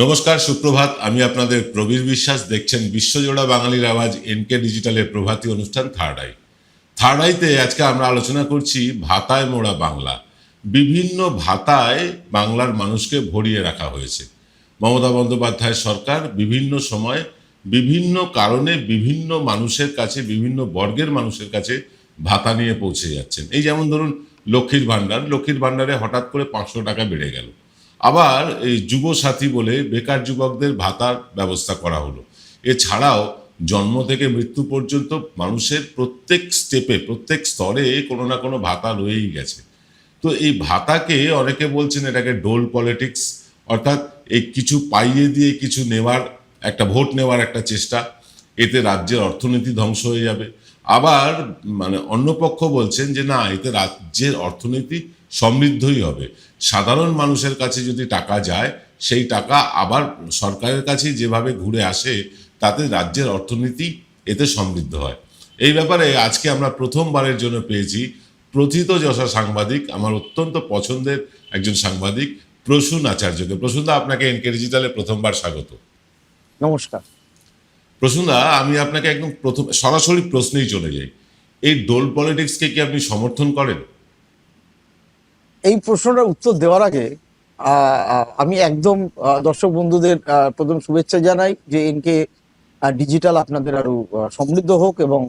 নমস্কার, সুপ্রভাত। আমি আপনাদের প্রবীর বিশ্বাস। দেখছেন বিশ্বজোড়া বাঙালির আওয়াজ এনকে ডিজিটালের প্রভাতী অনুষ্ঠান থার্ড আই। থার্ড আইতে আজকে আমরা আলোচনা করছি ভাতায় মোড়া বাংলা। বিভিন্ন ভাতায় বাংলার মানুষকে ভরিয়ে রাখা হয়েছে। মমতা বন্দ্যোপাধ্যায় সরকার বিভিন্ন সময় বিভিন্ন কারণে বিভিন্ন মানুষের কাছে, বিভিন্ন বর্গের মানুষের কাছে ভাতা নিয়ে পৌঁছে যাচ্ছেন। এই যেমন ধরুন লক্ষ্মীর ভাণ্ডারে হঠাৎ করে 500 টাকা বেড়ে গেল। আবার এই যুবসাথী বলে বেকার যুবকদের ভাতার ব্যবস্থা করা হলো। এছাড়াও জন্ম থেকে মৃত্যু পর্যন্ত মানুষের প্রত্যেক স্টেপে, প্রত্যেক স্তরে কোনো না কোনো ভাতা রয়েই গেছে। তো এই ভাতাকে অনেকে বলছেন এটাকে ডোল পলিটিক্স, অর্থাৎ এই কিছু পাইয়ে দিয়ে কিছু নেওয়ার, একটা ভোট নেওয়ার একটা চেষ্টা। এতে রাজ্যের অর্থনীতি ধ্বংস হয়ে যাবে। আবার অন্য পক্ষ বলছেন যে না, এতে রাজ্যের অর্থনীতি সমৃদ্ধই হবে। সাধারণ মানুষের কাছে যদি টাকা যায়, সেই টাকা আবার সরকারের কাছে যেভাবে ঘুরে আসে, তাতে রাজ্যের অর্থনীতি এতে সমৃদ্ধ হয়। এই ব্যাপারে আজকে আমরা প্রথমবারের জন্য পেয়েছি প্রথিতযশা সাংবাদিক, আমার অত্যন্ত পছন্দের একজন সাংবাদিক প্রসূন আচার্যকে। প্রসূনদা, আপনাকে এনকে ডিজিটালে প্রথমবার স্বাগত। নমস্কার। প্রসূনদা, আমি আপনাকে একদম সরাসরি প্রশ্নেই চলে যাই। এই ডোল পলিটিক্সকে কি আপনি সমর্থন করেন? এই প্রশ্নটার উত্তর দেওয়ার আগে আমি একদম দর্শক বন্ধুদের প্রথম শুভেচ্ছা জানাই যে এনকে ডিজিটাল আপনাদের আরো সমৃদ্ধ হোক এবং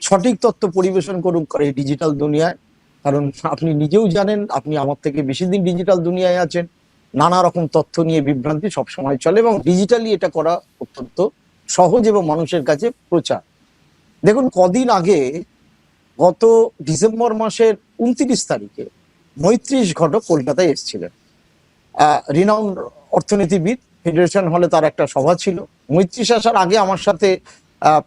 সঠিক তথ্য পরিবেশন করুক এই ডিজিটাল দুনিয়ায়। কারণ আপনি নিজেও জানেন, আপনি আমার থেকে বেশি দিন ডিজিটাল দুনিয়ায় আছেন। নানা রকম তথ্য নিয়ে বিভ্রান্তি সবসময় চলে এবং ডিজিটালি এটা করা অত্যন্ত সহজ এবং মানুষের কাছে প্রচার। দেখুন, কদিন আগে গত ডিসেম্বর মাসের 29 তারিখে মৈত্রীশ ঘটক কলকাতায় এসেছিলেন। রিনাউন্ড অর্থনীতিবিদ, ফেডারেশন হলে তার একটা সভা ছিল। মৈত্রীশ আসার আগে আমার সাথে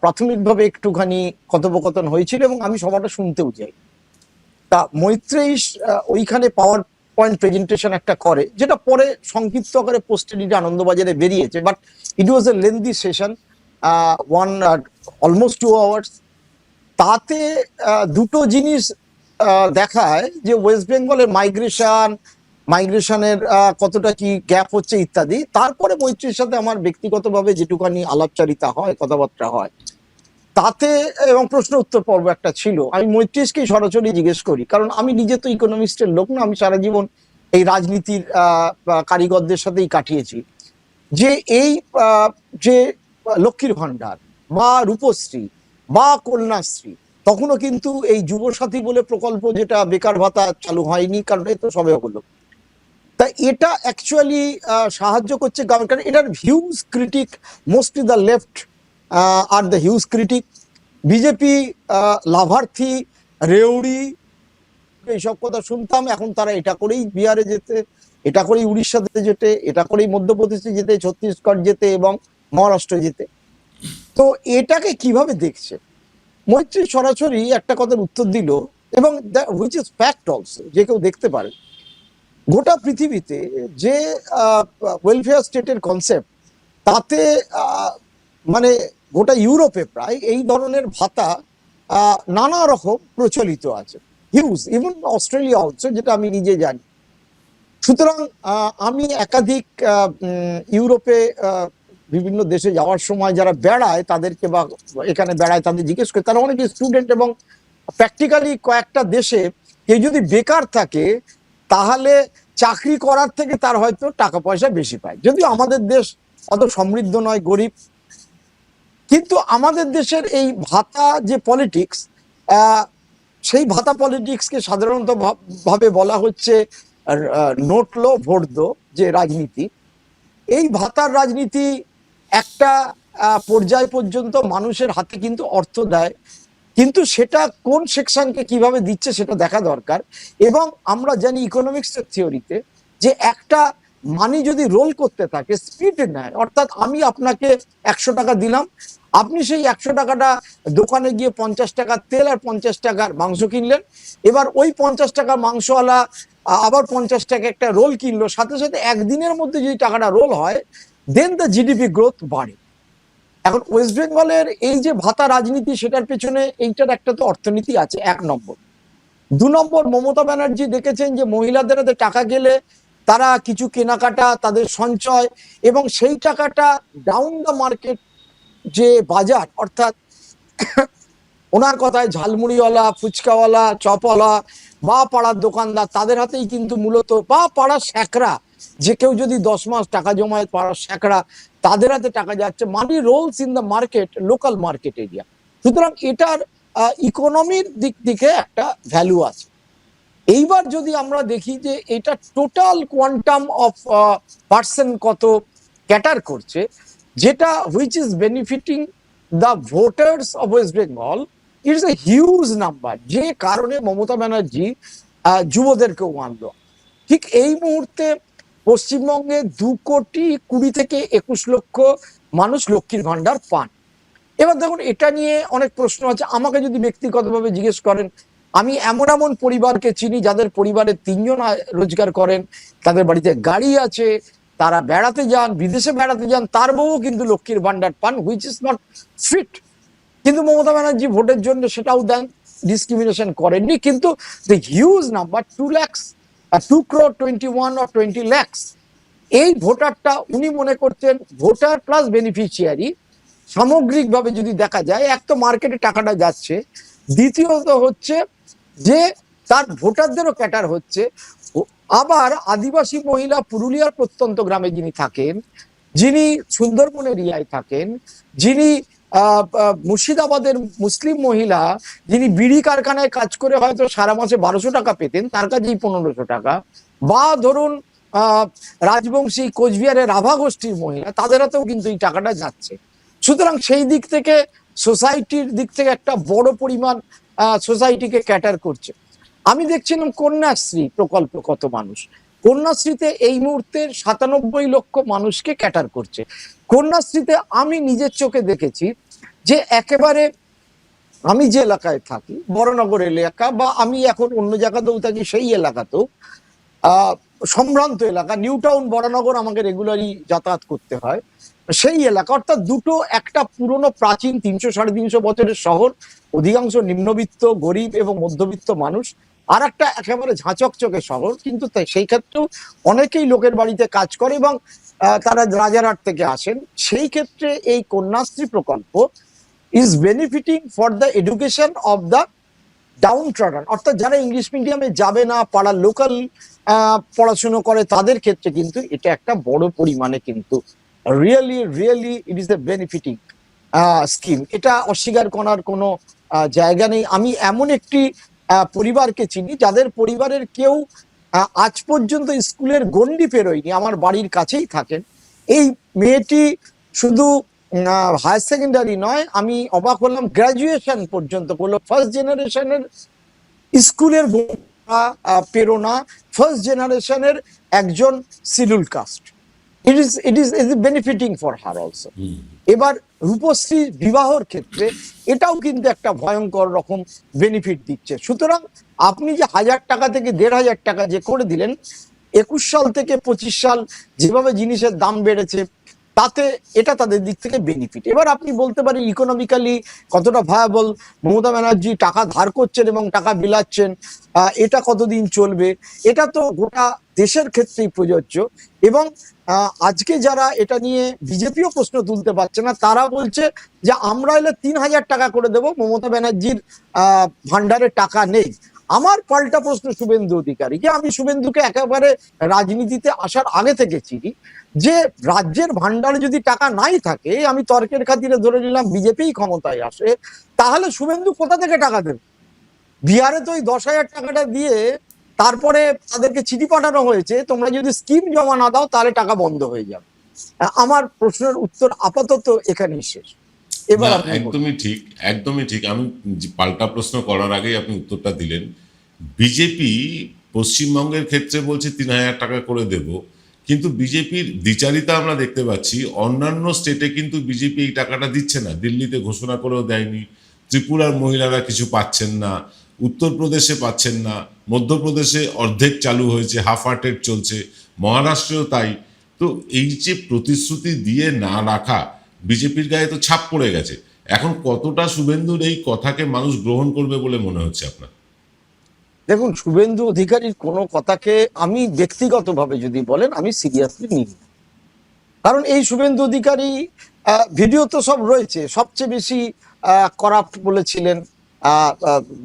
প্রাথমিকভাবে একটুখানি কথোপকথন হয়েছিল এবং আমি সভাটা শুনতেও যাই। তা মৈত্রীশ ওইখানে পাওয়ার পয়েন্ট প্রেজেন্টেশন একটা করে, যেটা পরে সংক্ষিপ্ত আকারে পোস্টেরিটি আনন্দবাজারে বেরিয়েছে, but it was A lengthy session, almost 2 hours. তাতে দুটো জিনিস দেখায় যে ওয়েস্ট বেঙ্গলের মাইগ্রেশনের কতটা কি গ্যাপ হচ্ছে ইত্যাদি। তারপরে মৈত্রীর সাথে আমার ব্যক্তিগতভাবে যেটুকানি আলাপচারিতা হয়, কথাবার্তা হয়, তাতে এবং প্রশ্ন উত্তর পর্ব একটা ছিল। আমি মৈত্রীশকে সরাসরি জিজ্ঞেস করি, কারণ আমি নিজে তো ইকোনমিস্টের লোক না, আমি সারা জীবন এই রাজনীতির কারিগরদের সাথেই কাটিয়েছি, যে এই যে লক্ষ্মীর ভাণ্ডার বা রূপশ্রী বা কন্যাশ্রী, তখনও কিন্তু এই যুবসাথী বলে প্রকল্প, যেটা বেকার ভাতা, চালু হয়নি, কারণ এ তো সবে হলো। তা এটা অ্যাকচুয়ালি সাহায্য করছে গভর্নমেন্ট, কারণ এটার huge critic, mostly the left আর দ্য হিউজ ক্রিটিক। বিজেপি লাভার্থী, রেউড়ি, এইসব কথা শুনতাম। এখন তারা এটা করেই বিহারে যেতে, এটা করেই উড়িষ্যাতে যেতে, এটা করেই মধ্যপ্রদেশে যেতে, ছত্তিশগড় যেতে এবং মহারাষ্ট্র যেতে। তো এটাকে কিভাবে দেখছে? মৈত্রী সরাসরি একটা কথার উত্তর দিল, এবং হুইচ ইজ ফ্যাক্ট অলসো, যে কেউ দেখতে পারে। গোটা পৃথিবীতে যে ওয়েলফেয়ার স্টেটের কনসেপ্ট, তাতে মানে গোটা ইউরোপে প্রায় এই ধরনের ভাতা নানা রকম প্রচলিত আছে, হিউজ, ইভেন অস্ট্রেলিয়া অলসো, যেটা আমি নিজে জানি। সুতরাং আমি একাধিক ইউরোপে বিভিন্ন দেশে যাওয়ার সময় যারা বেড়ায় তাদেরকে, বা এখানে বেড়ায় তাদের জিজ্ঞেস করে, তারা অনেকে স্টুডেন্ট, এবং প্র্যাকটিক্যালি কয়েকটা দেশে কেউ যদি বেকার থাকে তাহলে চাকরি করার থেকে তার হয়তো টাকা পয়সা বেশি পায়। যদিও আমাদের দেশ অত সমৃদ্ধ নয়, গরিব, কিন্তু আমাদের দেশের এই ভাতা যে পলিটিক্স, সেই ভাতা পলিটিক্সকে সাধারণত ভাবে বলা হচ্ছে নোট লো ভোট দো যে রাজনীতি। এই ভাতার রাজনীতি একটা পর্যায় পর্যন্ত মানুষের হাতে কিন্তু অর্থ দেয়, কিন্তু সেটা কোন সেকশনকে কিভাবে দিচ্ছে সেটা দেখা দরকার। এবং আমরা জানি ইকোনমিক্সের থিওরিতে যে একটা মানি যদি রোল করতে থাকে, স্পিড নেয়, অর্থাৎ আমি আপনাকে 100 টাকা দিলাম, আপনি সেই 100 টাকাটা দোকানে গিয়ে 50 টাকার তেল আর 50 টাকার মাংস কিনলেন। এবার ওই 50 টাকার মাংসওয়ালা আবার 50 টাকা একটা রোল কিনলো, সাথে সাথে একদিনের মধ্যে যদি টাকাটা রোল হয়, দেন দ্য জিডিপি গ্রোথ বাড়ে। এখন ওয়েস্ট বেঙ্গলের এই যে ভাতা রাজনীতি, সেটার পেছনে এইটার একটা তো অর্থনীতি আছে, 1 নম্বর। 2 নম্বর, মমতা ব্যানার্জি দেখেছেন যে মহিলাদের হাতে টাকা গেলে তারা কিছু কেনাকাটা, তাদের সঞ্চয়, এবং সেই টাকাটা ডাউন দ্য মার্কেট যে বাজার, অর্থাৎ ওনার কথায় ঝালমুড়িওয়ালা, ফুচকাওয়ালা, চপওয়ালা বা পাড়ার দোকানদার, তাদের হাতেই কিন্তু মূলত, বা পাড়ার শ্যাকরা, যে কেউ যদি 10 মাস টাকা জমায়, পাড়ার শ্যাকরা, তাদের হাতে টাকা যাচ্ছে। Money rolls in the market, local market area. সুতরাং এটার ইকোনমির দিক থেকে একটা ভ্যালু আছে। এইবার যদি আমরা দেখি যে এটা টোটাল কোয়ান্টাম অফ পার্সন কত ক্যাটার করছে, যেটা which is benefiting the voters of West Bengal, it's a huge number, যে কারণে মমতা ব্যানার্জি যুবদেরকেও আনলো। ঠিক এই মুহূর্তে পশ্চিমবঙ্গে 2,20,00,000 থেকে 21 লক্ষ মানুষ লক্ষ্মীর ভান্ডার পান। এবার দেখুন, এটা নিয়ে অনেক প্রশ্ন আছে। আমাকে যদি ব্যক্তিগতভাবে জিজ্ঞেস করেন, আমি এমন এমন পরিবারকে চিনি যাদের পরিবারে 3 জন রোজগার করেন, তাদের বাড়িতে গাড়ি আছে, তারা বেড়াতে যান, বিদেশে বেড়াতে যান, তার বউও কিন্তু লক্ষ্মীর ভান্ডার পান, হুইচ ইজ নট ফিট। কিন্তু মমতা ব্যানার্জি ভোটের জন্য সেটাও দেন, ডিসক্রিমিনেশন করেননি। কিন্তু the huge number 2,21 or 20 lakhs, এই ভোটারটা উনি মনে করছেন ভোটার প্লাস বেনিফিশিয়ারি। সামগ্রিকভাবে যদি দেখা যায়, এক তো মার্কেটে টাকাটা যাচ্ছে, দ্বিতীয়ত হচ্ছে যে তার ভোটারদেরও ক্যাটার হচ্ছে। আবার আদিবাসী মহিলা, পুরুলিয়ার প্রত্যন্ত গ্রামে যিনি থাকেন, যিনি সুন্দরবন এরিয়ায় থাকেন, যিনি মুর্শিদাবাদের মুসলিম মহিলা, যিনি বিড়ি কারখানায় কাজ করে হয়তো সারা মাসে 1200 টাকা পেতেন, তার কাছেই 1500 টাকা, বা ধরুন রাজবংশী কোচবিহারের রাভা গোষ্ঠীর মহিলা, তাদের হাতেও কিন্তু এই টাকাটা যাচ্ছে। সুতরাং সেই দিক থেকে সোসাইটির দিক থেকে একটা বড় পরিমাণ সোসাইটিকে ক্যাটার করছে। আমি দেখছিলাম কন্যাশ্রী প্রকল্প, কত মানুষ কন্যাশ্রীতে এই মুহূর্তে 97 লক্ষ মানুষকে ক্যাটার করছে। কন্যাশ্রীতে আমি নিজের চোখে দেখেছি যে একেবারে, আমি যে এলাকায় থাকি বড়নগর এলাকা, বা আমি এখন অন্য জায়গাতেও থাকি, সেই এলাকাতেও সম্ভ্রান্ত এলাকা, নিউ টাউন বড়নগর আমাকে রেগুলারই যাতায়াত করতে হয়, সেই এলাকা, অর্থাৎ দুটো, একটা পুরনো প্রাচীন 300-350 বছরের শহর, অধিকাংশ নিম্নবিত্ত, গরিব এবং মধ্যবিত্ত মানুষ, আর একটা একেবারে ঝাঁচকচকে শহর, কিন্তু সেই ক্ষেত্রেও অনেকেই লোকের বাড়িতে কাজ করে এবং তারা রাজারহাট থেকে আসেন। সেই ক্ষেত্রে এই কন্যাশ্রী প্রকল্প is benefiting for the education of the downtrodden, অর্থাৎ যারা ইংলিশ মিডিয়ামে যাবে না, পাড়ার লোকাল পড়াশুনো করে, তাদের ক্ষেত্রে কিন্তু এটা একটা বড় পরিমাণে কিন্তু really it is the benefiting scheme. এটা অস্বীকার করার কোনো জায়গা নেই। আমি এমন একটি পরিবারকে চিনি যাদের পরিবারের কেউ আজ পর্যন্ত স্কুলের গণ্ডি পেরোয়নি, আমার বাড়ির কাছেই থাকেন। এই মেয়েটি শুধু হায়ার সেকেন্ডারি নয়, আমি অবাক হলাম, গ্রাজুয়েশন পর্যন্ত করলো। ফার্স্ট জেনারেশনের স্কুলের পেরোনা, ফার্স্ট জেনারেশনের একজন schedule caste. It is benefiting for her also. এবার রূপশ্রী বিবাহর ক্ষেত্রে এটাও কিন্তু একটা ভয়ঙ্কর রকম বেনিফিট দিচ্ছে। সুতরাং আপনি যে 1000 টাকা থেকে 1500 টাকা যে করে দিলেন, 21 সাল থেকে 25 সাল যেভাবে জিনিসের দাম বেড়েছে, তাতে এটা তাদের দিক থেকে বেনিফিট। এবার আপনি বলতে পারেন ইকোনমিক্যালি কতটা ভায়াবল, মমতা ব্যানার্জি টাকা ধার করছেন এবং টাকা বিলাচ্ছেন, এটা কতদিন চলবে? এটা তো গোটা দেশের ক্ষেত্রেই প্রযোজ্য। এবং আজকে যারা এটা নিয়ে বিজেপিও প্রশ্ন তুলতে পারছে না, তারা বলছে যে আমরা এলে 3000 টাকা করে দেবো, মমতা ব্যানার্জির ভান্ডারে টাকা নেই। আমার পাল্টা প্রশ্ন শুভেন্দু অধিকারীকে, আমি শুভেন্দুকে একেবারে রাজনীতিতে আসার আগে থেকে চিনি, যে রাজ্যের ভান্ডারে যদি টাকা নাই থাকে, আমি তর্কের খাতিরে ধরে নিলাম বিজেপি ক্ষমতায় আসে, তাহলে শুভেন্দু কোথা থেকে টাকা দেবে? বিহারে তো ওই 10,000 টাকাটা দিয়ে তারপরে তাদেরকে চিঠি পাঠানো হয়েছে, তোমরা যদি স্কিম জমা না দাও তাহলে টাকা বন্ধ হয়ে যাবে। আমার প্রশ্নের উত্তর আপাতত এখানেই শেষ। এবার একদমই ঠিক। আমি পাল্টা প্রশ্ন করার আগেই আপনি উত্তরটা দিলেন। বিজেপি পশ্চিমবঙ্গের ক্ষেত্রে বলছে 3000 টাকা করে দেব, কিন্তু বিজেপির দ্বিচারিতা আমরা দেখতে পাচ্ছি। অন্যান্য স্টেটে কিন্তু বিজেপি এই টাকাটা দিচ্ছে না, দিল্লিতে ঘোষণা করেও দেয়নি, ত্রিপুরার মহিলারা কিছু পাচ্ছেন না, উত্তরপ্রদেশে পাচ্ছেন না, মধ্যপ্রদেশে অর্ধেক চালু হয়েছে, হাফ হার্টেড চলছে, মহারাষ্ট্রেও তাই। তো এই যে প্রতিশ্রুতি দিয়ে না রাখা, বিজেপির গায়ে তো ছাপ পড়ে গেছে। এখন কতটা শুভেন্দুর এই কথাকে মানুষ গ্রহণ করবে বলে মনে হচ্ছে আপনার? দেখুন, শুভেন্দু অধিকারীর কোনো কথাকে আমি ব্যক্তিগতভাবে যদি বলেন আমি সিরিয়াসলি নিই না। কারণ এই শুভেন্দু অধিকারী ভিডিও তো সব রয়েছে, সবচেয়ে বেশি করাপ্ট বলেছিলেন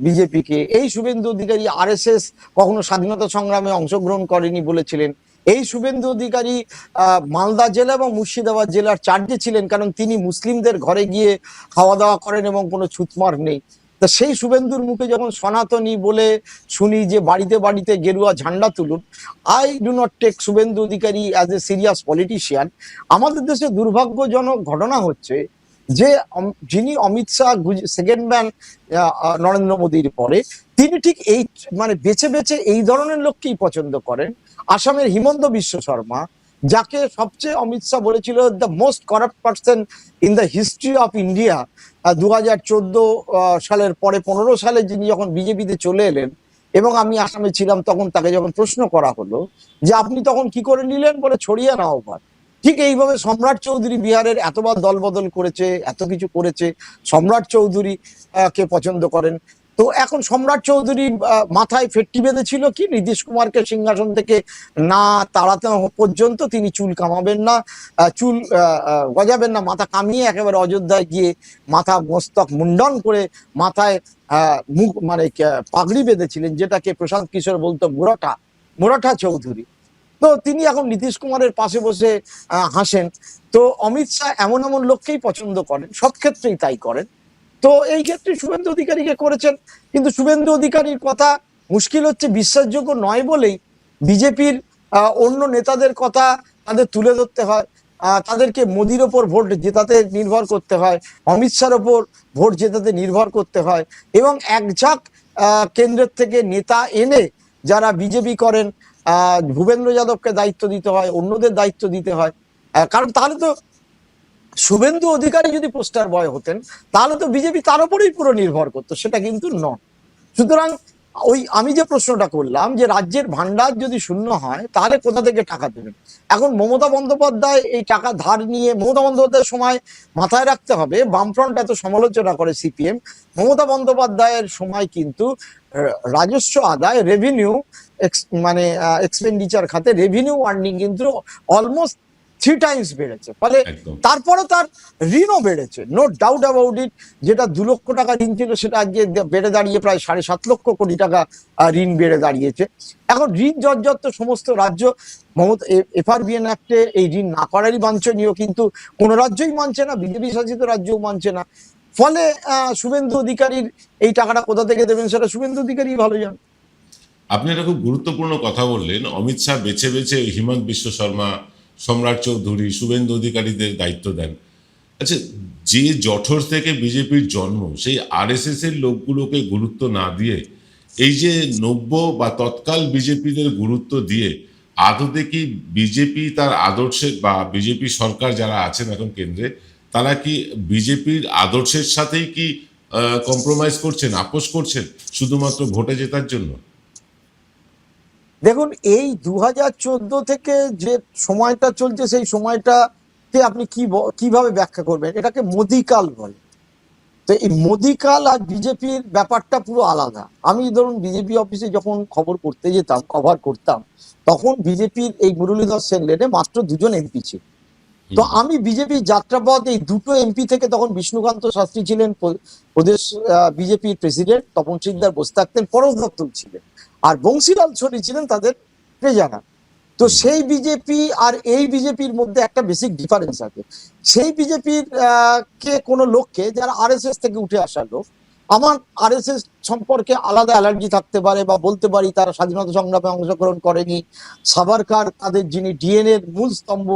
বিজেপিকে। এই শুভেন্দু অধিকারী আরএসএস কখনো স্বাধীনতা সংগ্রামে অংশগ্রহণ করেনি বলেছিলেন। এই শুভেন্দু অধিকারী মালদা জেলা এবং মুর্শিদাবাদ জেলার চার্জে ছিলেন, কারণ তিনি মুসলিমদের ঘরে গিয়ে খাওয়া দাওয়া করেন এবং কোনো ছুতমার নেই। তা সেই শুভেন্দুর মুখে যখন সনাতনী বলে শুনি যে বাড়িতে বাড়িতে গেরুয়া ঝান্ডা তুলুন, I do not take Suvendu Adhikari as a serious politician. আমাদের দেশে দুর্ভাগ্যজনক ঘটনা হচ্ছে যে যিনি অমিত শাহ সেকেন্ড ম্যান নরেন্দ্র মোদীর পরে, তিনি ঠিক এই মানে বেছে বেছে এই ধরনের লোককেই পছন্দ করেন। আসামের হিমন্ত বিশ্ব শর্মা, যাকে সবচেয়ে অমিত শাহ বলেছিল the most corrupt person in the history of India, 2014 সালের পরে 15 সালে যিনি যখন বিজেপিতে চলে এলেন এবং আমি আসামে ছিলাম, তখন তাকে যখন প্রশ্ন করা হলো যে আপনি তখন কি করে নিলেন, বলে ছড়িয়ে নাও ভার। ঠিক এইভাবে সম্রাট চৌধুরী বিহারের এতবার দল বদল করেছে, এত কিছু করেছে, সম্রাট চৌধুরী কে পছন্দ করেন। তো এখন সম্রাট চৌধুরী মাথায় ফেট্টি বেঁধেছিল কি, নীতিশ কুমারকে সিংহাসন থেকে না তাড়াতে পর্যন্ত তিনি চুল কামাবেন না, চুল গজাবেন না, মাথা কামিয়ে একেবারে অযোধ্যায় গিয়ে মাথা মস্তক মুন্ডন করে মাথায় মুখ মানে পাগড়ি বেঁধেছিলেন, যেটাকে প্রশান্ত কিশোর বলতো মুরাঠা, মুরাঠা চৌধুরী। তো তিনি এখন নীতিশ কুমারের পাশে বসে হাসেন। তো অমিত শাহ এমন এমন লোককেই পছন্দ করেন, সব ক্ষেত্রেই তাই করেন। তো এই ক্ষেত্রে শুভেন্দু অধিকারীকে করেছেন। কিন্তু শুভেন্দু অধিকারীর কথা মুশকিল হচ্ছে বিশ্বাসযোগ্য নয় বলেই বিজেপির অন্য নেতাদের কথা তাদের তুলে ধরতে হয়, তাদেরকে মোদির ওপর ভোট জেতাতে নির্ভর করতে হয়, অমিত শাহর ওপর ভোট জেতাতে নির্ভর করতে হয়, এবং একঝাঁক কেন্দ্রের থেকে নেতা এনে যারা বিজেপি করেন, ভূপেন্দ্র যাদবকে দায়িত্ব দিতে হয়, অন্যদের দায়িত্ব দিতে হয়। কারণ তাহলে তো শুভেন্দু অধিকারী যদি পোস্টার বয় হতেন তাহলে তো বিজেপি তার উপরেই পুরো নির্ভর করতো, সেটা কিন্তু নয়। সুতরাং ওই আমি যে প্রশ্নটা করলাম যে রাজ্যের ভান্ডার যদি শূন্য হয় তাহলে কোথা থেকে টাকা দেবেন। এখন মমতা বন্দ্যোপাধ্যায় এই টাকা ধার নিয়ে, মমতা বন্দ্যোপাধ্যায়ের সময় মাথায় রাখতে হবে, বামফ্রন্ট এত সমালোচনা করে সিপিএম, মমতা বন্দ্যোপাধ্যায়ের সময় কিন্তু রাজস্ব আদায়, রেভিনিউ মানে এক্সপেন্ডিচার খাতে রেভিনিউ আর্নিং কিন্তু অলমোস্ট 3 টাইমস বেড়েছে। ফলে একদম। তারপরে তার ঋণও বেড়েছে, নো ডাউট অ্যাবাউট ইট। যেটা 2 লক্ষ টাকা ঋণ ছিল সেটা আজকে বেড়ে দাঁড়িয়ে প্রায় 7.5 লক্ষ কোটি টাকা ঋণ বেড়ে দাঁড়িয়েছে। এখন ঋণ জর্জরিত সমস্ত রাজ্য মমতা এফআরবিএন অ্যাক্টে এই ঋণ না করারই বাঞ্ছনীয়, কিন্তু কোনো রাজ্যই মানছে না, বিজেপি শাসিত রাজ্যও মানছে না। ফলে শুভেন্দু অধিকারীর এই টাকাটা কোথা থেকে দেবেন সেটা শুভেন্দু অধিকারী ভালো জান। আপনি একটা খুব গুরুত্বপূর্ণ কথা বললেন, অমিত শাহ বেছে বেছে হিমন্ত বিশ্ব শর্মা, সম্রাট চৌধুরী, শুভেন্দু অধিকারীদের দায়িত্ব দেন। আচ্ছা, যে জঠর থেকে বিজেপির জন্ম, সেই আরএসএস এর লোকগুলোকে গুরুত্ব না দিয়ে এই যে নব্য বা তৎকাল বিজেপিদের গুরুত্ব দিয়ে আদতে কি বিজেপি তার আদর্শের বা বিজেপি সরকার যারা আছেন এখন কেন্দ্রে, তারা কি বিজেপির আদর্শের সাথেই কি কম্প্রোমাইজ করছেন, আপোষ করছেন শুধুমাত্র ভোটে জেতার জন্য? দেখুন, এই 2014 থেকে যে সময়টা চলছে সেই সময়টাকে আপনি কিভাবে ব্যাখ্যা করবেন? এটাকে মোদিকাল বলে। তো এই মোদিকাল আর বিজেপির ব্যাপারটা পুরো আলাদা। আমি ধরুন বিজেপি অফিসে যখন খবর করতে যেতাম, কভার করতাম, তখন বিজেপির এই মুরলীধর সেন লেনে মাত্র 2 জন এমপি ছিল। তো আমি বিজেপির যাত্রাপথ এই 2টো এমপি থেকে, তখন বিষ্ণুকান্ত শাস্ত্রী ছিলেন প্রদেশ বিজেপির প্রেসিডেন্ট, তপন সিকদার বসে থাকতেন, পরশ দত্ত ছিলেন, আর বংশীলাল ছড়ি ছিলেন তাদের ট্রেজারার। তো সেই বিজেপি আর এই বিজেপির মধ্যে একটা বেসিক ডিফারেন্স আছে। সেই বিজেপির কে কোনো লোককে, যারা আরএসএস থেকে উঠে আসা লোক, আমার আরএসএস সম্পর্কে আলাদা অ্যালার্জি থাকতে পারে, বা বলতে পারি তারা স্বাধীনতা সংগ্রামে অংশগ্রহণ করেনি, সাভারকার তাদের যিনি ডিএনএ এর মূল স্তম্ভ,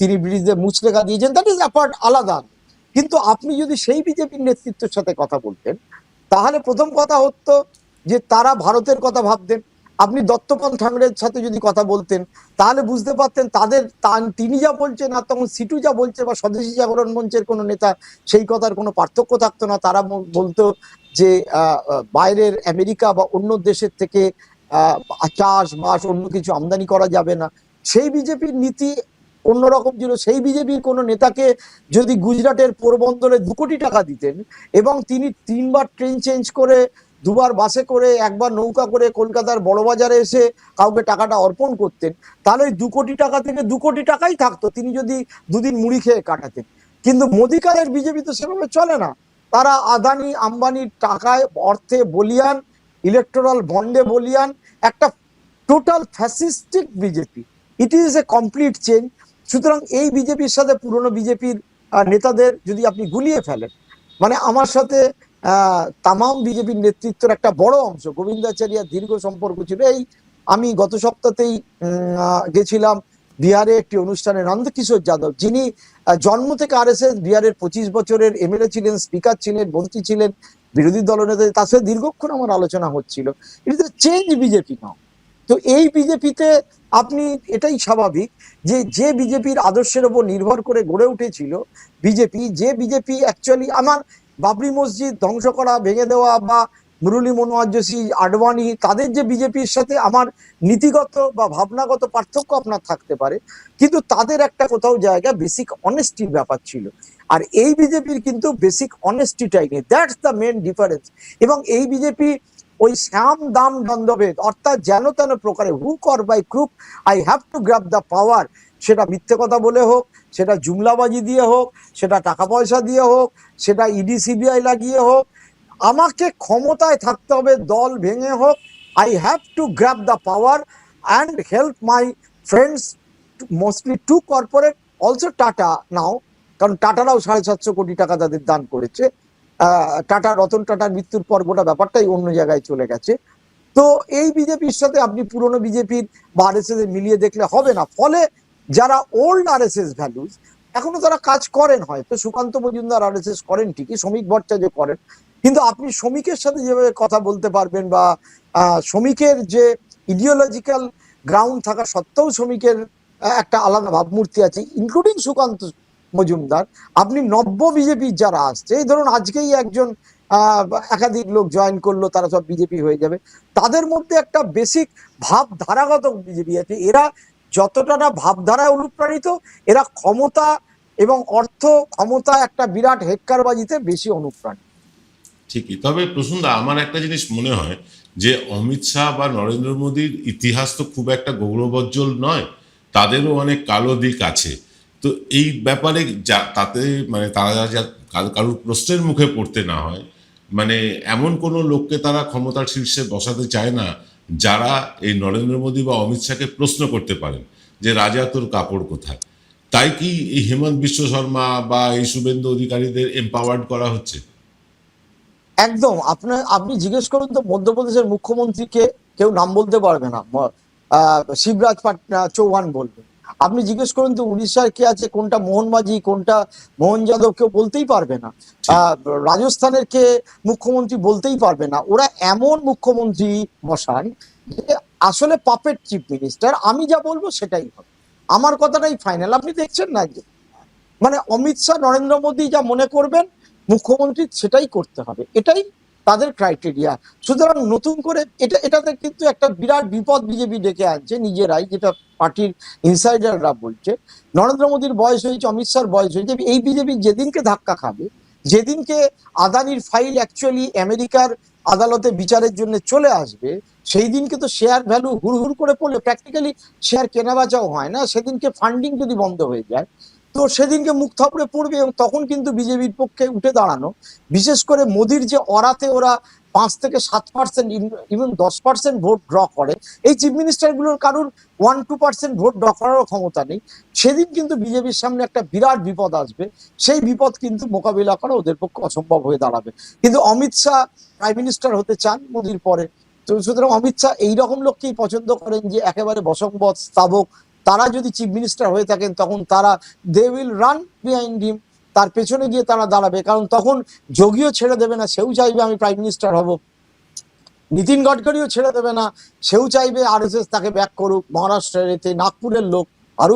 তিনি ব্রিটিশদের মুচলেখা দিয়েছেন, দ্যাট ইজ অ্যাপার্ট, আলাদা। কিন্তু আপনি যদি সেই বিজেপির নেতৃত্বের সাথে কথা বলতেন, তাহলে প্রথম কথা হতো যে তারা ভারতের কথা ভাবতেন। আপনি দত্তপাল ঠাকরের সাথে যদি কথা বলতেন তাহলে বুঝতে পারতেন তিনি যা বলছেন আর তখন সিটু যা বলছে, বা স্বদেশী জাগরণ মঞ্চের কোনো নেতা, সেই কথার কোনো পার্থক্য থাকতো না। তারা বলতো যে বাইরের আমেরিকা বা অন্য দেশের থেকে চাষবাস অন্য কিছু আমদানি করা যাবে না। সেই বিজেপির নীতি অন্যরকম ছিল। সেই বিজেপির কোনো নেতাকে যদি গুজরাটের পোরবন্দরে 2 কোটি টাকা দিতেন এবং তিনি 3বার ট্রেন চেঞ্জ করে দুবার বাসে করে, একবার নৌকা করে কলকাতার বড়বাজারে এসে কাউকে টাকাটা অর্পণ করতেন, তাহলে ওই 2 কোটি টাকা থেকে 2 কোটি টাকাই থাকতো, তিনি যদি দুদিন মুড়ি খেয়ে কাটাতেন। কিন্তু মোদিকারের বিজেপি তো সেভাবে চলে না। তারা আদানি আম্বানির টাকায়, অর্থে বলিয়ান, ইলেকটোরাল বন্ডে বলিয়ান, একটা total fascistic BJP. It is a complete change. সুতরাং এই বিজেপির সাথে পুরনো বিজেপির নেতাদের যদি আপনি গুলিয়ে ফেলেন, মানে আমার সাথে তামাম বিজেপির নেতৃত্বের একটা বড় অংশ, গোবিন্দাচার্যার দীর্ঘ সম্পর্ক ছিল। এই আমি গত সপ্তাহতেই গেছিলাম বিহারে একটি অনুষ্ঠানে, নন্দকিশোর যাদব, যিনি জন্ম থেকে আরএসএস, বিহারের 25 বছরের এমএলএ ছিলেন, স্পিকার ছিলেন, মন্ত্রী ছিলেন, বিরোধী দলনেতা, তার সাথে দীর্ঘক্ষণ আমার আলোচনা হচ্ছিল। ইট ইজ চেঞ্জ বিজেপি নাও। তো এই বিজেপিতে আপনি, এটাই স্বাভাবিক যে যে বিজেপির আদর্শের উপর নির্ভর করে গড়ে উঠেছিল বিজেপি, যে বিজেপি অ্যাকচুয়ালি, আমার বাবরি মসজিদ ধ্বংস করা, ভেঙে দেওয়া, বা মুরলী মনোহর যোশী, আডবাণী, তাদের যে বিজেপির সাথে আমার নীতিগত বা ভাবনাগত পার্থক্য আপনার থাকতে পারে, কিন্তু তাদের একটা কোথাও জায়গা বেসিক অনেস্টির ব্যাপার ছিল। আর এই বিজেপির কিন্তু বেসিক অনেস্টিটাই নেই, দ্যাটস দ্য মেন ডিফারেন্স। এবং এই বিজেপি ওই শ্যাম দাম দ্বন্দ্বভেদ, অর্থাৎ যেন তেন প্রকারে, hook or by crook I have to grab the power, সেটা মিথ্যে কথা বলে হোক, সেটা জুমলাবাজি দিয়ে হোক, সেটা টাকা পয়সা দিয়ে হোক, সেটা ইডি সিবিআই লাগিয়ে হোক, আমাকে ক্ষমতায় থাকতে হবে, দল ভেঙে হোক, I have to grab the power and help my friends, mostly to corporate, also Tata now, কারণ টাটারাও 750 কোটি টাকা তাদের দান করেছে। টাটা, রতন টাটার মৃত্যুর পর গোটা ব্যাপারটাই অন্য জায়গায় চলে গেছে। তো এই বিজেপির সাথে আপনি পুরনো বিজেপির বা আরএসএস মিলিয়ে দেখলে হবে না। ফলে যারা ওল্ড আরএসএস ভ্যালুজ, এখনো তারা কাজ করেন, হয়তো সুকান্ত মজুমদার আরএসএস করেন ঠিকই, শ্রমিক ভট্টাচার্য করেন, কিন্তু আপনি শ্রমিকের সাথে যেভাবে কথা বলতে পারবেন, বা শ্রমিকের যে ইডিওলজিক্যাল গ্রাউন্ড থাকা সত্ত্বেও শ্রমিকের একটা আলাদা ভাবমূর্তি আছে, ইনক্লুডিং সুকান্ত মজুমদার, আপনি নব্য বিজেপির যারা আসছে, এই ধরুন আজকেই একজন একাধিক লোক জয়েন করলো, তারা সব বিজেপি হয়ে যাবে, তাদের মধ্যে একটা বেসিক ভাবধারাগত বিজেপি আছে। এরা যতটা না ভাবধারায় অনুপ্রাণিত, এরা ক্ষমতা এবং অর্থ, ক্ষমতা, একটা বিরাট হেক্কারবাজিতে বেশি অনুপ্রাণিত। ঠিকই। তবে প্রসূনদা, আমার একটা জিনিস মনে হয় যে অমিত শাহ বা নরেন্দ্র মোদীর ইতিহাস তো খুব একটা গৌরবোজ্জ্বল নয়, তাদেরও অনেক কালো দিক আছে। তো এই ব্যাপারে তাতে মানে তারা কারোর প্রশ্নের মুখে পড়তে না হয়, মানে এমন কোনো লোককে তারা ক্ষমতার শীর্ষে বসাতে চায় না যারা এই নরেন্দ্র মোদী বা অমিত শাহকে প্রশ্ন করতে পারেন যে রাজা তোর কাপড় কোথায়। তাই কি এই হেমন্ত বিশ্ব শর্মা বা এই শুভেন্দু অধিকারীদের এম্পাওয়ার্ড করা হচ্ছে? একদম। আপনি জিজ্ঞেস করুন তো মধ্যপ্রদেশের মুখ্যমন্ত্রীকে, কেউ নাম বলতে পারবে না, শিবরাজ চৌহান বলবে। আপনি জিজ্ঞেস করুন তো উড়িষ্যার কে আছে, কোনটা মোহন মাঝি, কোনটা মোহন যাদব, কেউ বলতেই পারবে না। রাজস্থানের কে মুখ্যমন্ত্রী বলতেই পারবে না। ওরা এমন মুখ্যমন্ত্রী বসান যে আসলে পাপেট চিফ মিনিস্টার, আমি যা বলবো সেটাই হবে, আমার কথাটাই ফাইনাল। আপনি দেখছেন না যে, মানে অমিত শাহ, নরেন্দ্র মোদী যা মনে করবেন মুখ্যমন্ত্রী সেটাই করতে হবে, এটাই তাদের ক্রাইটেরিয়া। সুতরাং নতুন করে এটাতে কিন্তু একটা বিরাট বিপদ বিজেপি ডেকে আনছে নিজেরাই, যেটা পার্টির ইনসাইডাররা বলছে। নরেন্দ্র মোদীর বয়স হয়েছে, অমিত শাহর বয়স হয়েছে, এই বিজেপি যেদিনকে ধাক্কা খাবে, যেদিনকে আদানির ফাইল অ্যাকচুয়ালি আমেরিকার আদালতে বিচারের জন্য চলে আসবে, সেই দিনকে তো শেয়ার ভ্যালু হুড় করে পড়লে, প্র্যাকটিক্যালি শেয়ার কেনা বেচাও হয় না, সেদিনকে ফান্ডিং যদি বন্ধ হয়ে যায়, তো সেদিনকে মুখ থাপড়ে পড়বে। এবং তখন কিন্তু বিজেপির পক্ষে উঠে দাঁড়ানো, বিশেষ করে মোদির যে অরাতে ওরা 5 থেকে 7%, ইভেন 10% ভোট ড্র করে, এই চিফ মিনিস্টার গুলোর কারুর 1-2% ভোট ড্র করারও ক্ষমতা নেই, সেদিন কিন্তু বিজেপির সামনে একটা বিরাট বিপদ আসবে। সেই বিপদ কিন্তু মোকাবিলা করা ওদের পক্ষে অসম্ভব হয়ে দাঁড়াবে। কিন্তু অমিত শাহ প্রাইম মিনিস্টার হতে চান মোদির পরে, তো সুতরাং অমিত শাহ এইরকম লোককেই পছন্দ করেন যে একেবারে বশংবদ স্থাবক। তারা যদি চিফ মিনিস্টার হয়ে থাকেন, তখন তারা they will run behind him, তার পেছনে গিয়ে তারা দাঁড়াবে। কারণ তখন যোগীও ছেড়ে দেবে না, সেও চাইবে আমি প্রাইম মিনিস্টার হব। নীতিন গডকরিও ছেড়ে দেবে না, সেও চাইবে আরএসএস তাকে ব্যাক করুক। মহারাষ্ট্রের এতে নাগপুরের লোক আরো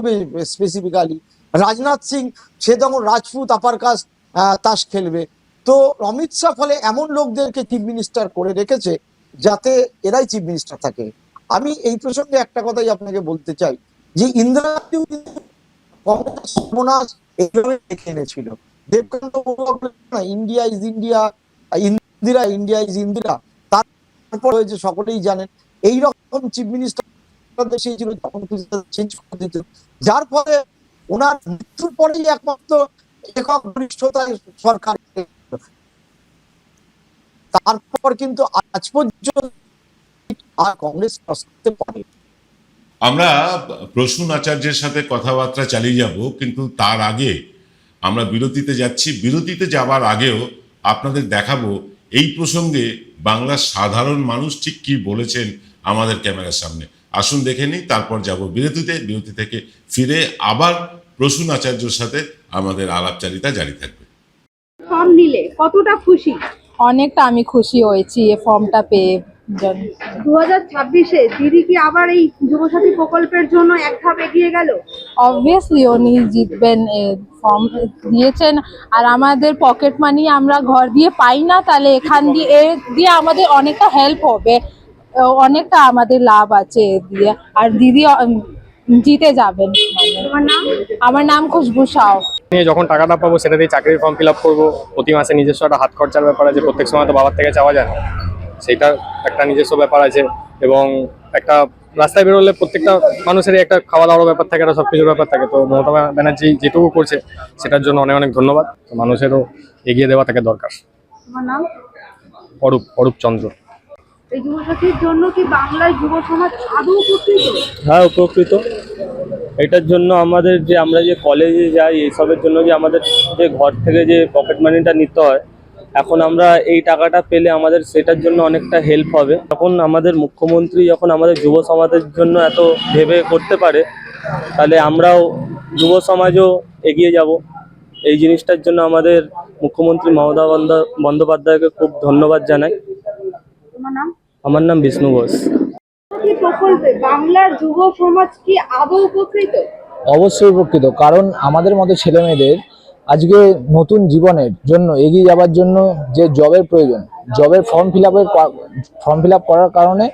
স্পেসিফিক্যালি, রাজনাথ সিং, সে তখন রাজপুত আপার কাস্ট তাস খেলবে। তো অমিত শাহ ফলে এমন লোকদেরকে চিফ মিনিস্টার করে রেখেছে যাতে এরাই চিফ মিনিস্টার থাকে। আমি এই প্রসঙ্গে একটা কথাই আপনাকে বলতে চাই যে ইন্দিরা গান্ধী কংগ্রেস সর্বনাশ এইভাবে দেখে এনেছিল। Debkanta Barua India is India, Indira India is Indira, তারপর হয়েছে সকলেই জানেন। এই রকম চিফ মিনিস্টার সেই ছিল, তখন চেঞ্জ করে দিত, যার ফলে ওনার মৃত্যুর পরেই একমাত্র একক ঘনিষ্ঠতায় সরকার। তারপর কিন্তু আজ পর্যন্ত আর কংগ্রেস করতে পারে। আমরা প্রসূন আচার্যের সাথে কথাবার্তা চালিয়ে যাব, কিন্তু তার আগে আমরা বিরতিতে যাচ্ছি। বিরতিতে যাবার আগেও আপনাদের দেখাবো এই প্রসঙ্গে বাংলার সাধারণ মানুষ ঠিক কি বলেছেন আমাদের ক্যামেরার সামনে। আসুন দেখে নিই, তারপর যাব বিরতিতে। বিরতি থেকে ফিরে আবার প্রসূন আচার্যর সাথে আমাদের আলাপচারিতা জারি থাকবে। ফর্ম নিলে কতটা খুশি? অনেকটা আমি খুশি হয়েছি এই ফর্মটা পেয়ে। 2026-এ দিদি কি আবার এই যুবসাথী প্রকল্পের জন্য এক ধাপ এগিয়ে গেল? অবভিয়াসলি উনি জিতবেন, ফর্ম দিয়েছেন। আর আমাদের পকেট মানি আমরা ঘর দিয়ে পাই না, তাহলে এখান দিয়ে দিয়ে আমাদের অনেকটা হেল্প হবে, অনেকটা আমাদের লাভ আছে এ দিয়ে। আর দিদি জিতে যাবেন। আমার নাম খুশবু সাউ। যখন টাকাটা পাবো সেটা দিয়ে চাকরির ফর্ম ফিল আপ করবো। প্রতি মাসে নিজস্ব একটা হাত খরচার ব্যাপার আছে, প্রত্যেক সময় তো বাবার থেকে চাওয়া যায় না, সেইটা একটা নিজস্ব ব্যাপার আছে। এবং একটা রাস্তায় বেরোলে প্রত্যেকটা মানুষেরই একটা খাওয়া দাওয়ার ব্যাপার থাকে, একটা সব কিছুর ব্যাপার থাকে। তো মমতা ব্যানার্জি যেটুকু করছে সেটার জন্য অনেক অনেক ধন্যবাদ। মানুষেরও এগিয়ে দেওয়া তাকে দরকার। তোমার নাম? অরূপ চন্দ্র। এই যুবসাথীর জন্য কি বাংলার যুব সমাজ আদৌ উপকৃত? হ্যাঁ, উপকৃত। এটার জন্য আমাদের যে আমরা যে কলেজে যাই এইসবের জন্য যে আমাদের যে ঘর থেকে যে পকেট মানিটা নিতে হয়, এখন আমরা এই টাকাটা পেলে আমাদের সেটার জন্য অনেকটা হেল্প হবে। তখন আমাদের মুখ্যমন্ত্রী যখন আমাদের যুব সমাজের জন্য এত ভেবে করতে পারে, তাহলে আমরাও যুব সমাজও এগিয়ে যাব। এই জিনিসটার জন্য আমাদের মুখ্যমন্ত্রী মমতা বন্দ্যোপাধ্যায়কে খুব ধন্যবাদ জানাই। তোমার নাম? আমার নাম বিষ্ণু ঘোষ। এই প্রকল্পে বাংলার যুব সমাজ কি আদৌ উপকৃত? অবশ্যই উপকৃত, কারণ আমাদের মতো ছেলে মেয়েদের আজকে নতুন জীবনের জন্য এগিয়ে যাবার জন্য যে জবের প্রয়োজন, জবের ফর্ম ফিল আপ করার কারণে,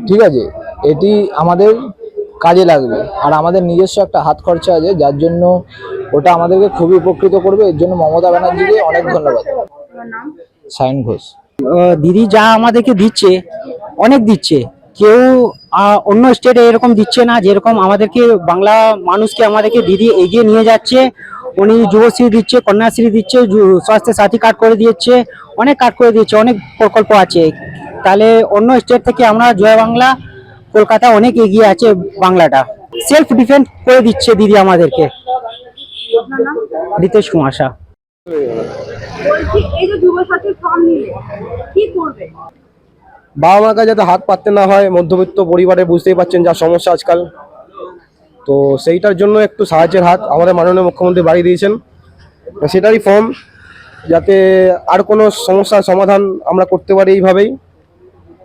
ঠিক আছে, এটি আমাদের কাজে লাগবে। আর আমাদের নিজস্ব একটা হাত খরচা আছে, যার জন্য ওটা আমাদেরকে খুবই উপকৃত করবে। এর জন্য মমতা ব্যানার্জিকে অনেক ধন্যবাদ। তোমার নাম? সায়ন ঘোষ। দিদি যা আমাদেরকে দিচ্ছে, অনেক দিচ্ছে। কেউ অন্য স্টেটে এরকম দিচ্ছে না, যেরকম আমাদেরকে বাংলা মানুষকে আমাদেরকে দিদি এগিয়ে নিয়ে যাচ্ছে। উনি যুবশ্রী দিচ্ছে, কন্যাশ্রী দিচ্ছে, স্বাস্থ্য সাথী কার্ড করে দিচ্ছে, অনেক কার্ড করে দিচ্ছে, অনেক প্রকল্প আছে। তাহলে অন্য স্টেট থেকে আমরা জয় বাংলা, কলকাতা অনেক এগিয়ে আছে। বাংলাটা সেলফ ডিফেন্স করে দিচ্ছে দিদি আমাদেরকে। আপনার নাম? রিতেশ কুমার শাহ। বলছি এই যে যুবসাথীর ফর্ম নিলে কি করবে? বাবা মার কাছে যাতে হাত পাততে না হয়, মধ্যবিত্ত পরিবারে বুঝতেই পারছেন যা সমস্যা আজকাল, তো সেইটার জন্য একটু সাহায্যের হাত আমাদের মাননীয় মুখ্যমন্ত্রী বাড়িয়ে দিয়েছেন। সেটারই ফর্ম, যাতে আর কোনো সমস্যার সমাধান আমরা করতে পারি এইভাবেই।